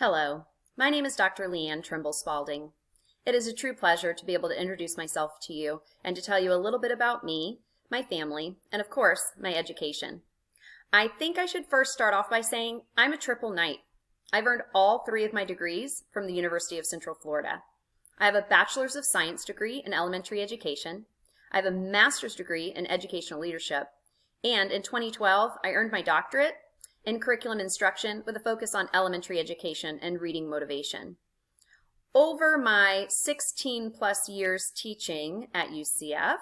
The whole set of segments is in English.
Hello, my name is Dr. Leanne Trimble Spalding. It is a true pleasure to be able to introduce myself to you and to tell you a little bit about me, my family, and of course, my education. I think I should first start off by saying I'm a triple knight. I've earned all three of my degrees from the University of Central Florida. I have a Bachelor's of Science degree in elementary education. I have a master's degree in educational leadership. And in 2012, I earned my doctorate in curriculum instruction with a focus on elementary education and reading motivation. Over my 16 plus years teaching at UCF,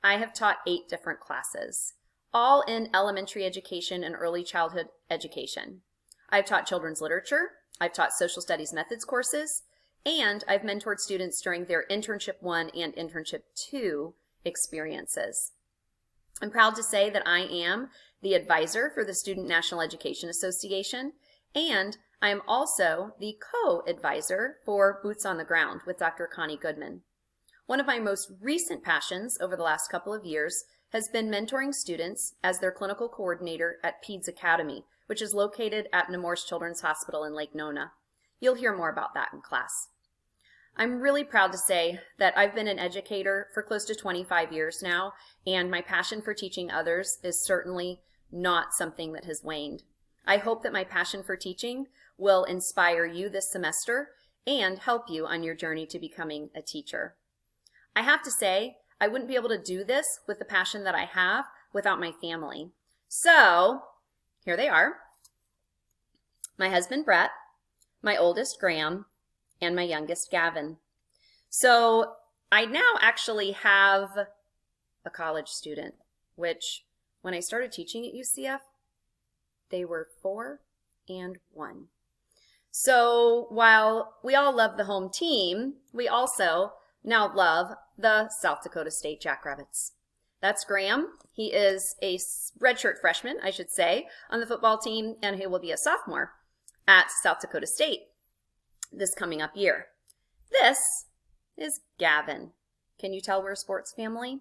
I have taught 8 different classes, all in elementary education and early childhood education. I've taught children's literature, I've taught social studies methods courses, and I've mentored students during their Internship 1 and Internship 2 experiences. I'm proud to say that I am the advisor for the Student National Education Association, and I am also the co-advisor for Boots on the Ground with Dr. Connie Goodman. One of my most recent passions over the last couple of years has been mentoring students as their clinical coordinator at Peds Academy, which is located at Nemours Children's Hospital in Lake Nona. You'll hear more about that in class. I'm really proud to say that I've been an educator for close to 25 years now, and my passion for teaching others is certainly not something that has waned. I hope that my passion for teaching will inspire you this semester and help you on your journey to becoming a teacher. I have to say, I wouldn't be able to do this with the passion that I have without my family. So, here they are. My husband, Brett, my oldest, Graham, and my youngest, Gavin. So I now actually have a college student, which when I started teaching at UCF, they were 4 and 1. So while we all love the home team, we also now love the South Dakota State Jackrabbits. That's Graham. He is a redshirt freshman, I should say, on the football team, and he will be a sophomore at South Dakota State this coming up year. This is Gavin. Can you tell we're a sports family?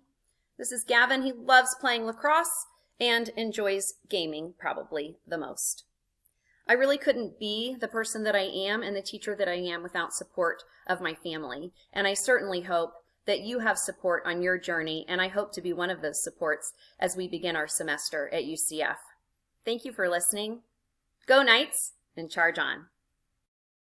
This is Gavin. He loves playing lacrosse and enjoys gaming probably the most. I really couldn't be the person that I am and the teacher that I am without support of my family. And I certainly hope that you have support on your journey, and I hope to be one of those supports as we begin our semester at UCF. Thank you for listening. Go Knights and charge on.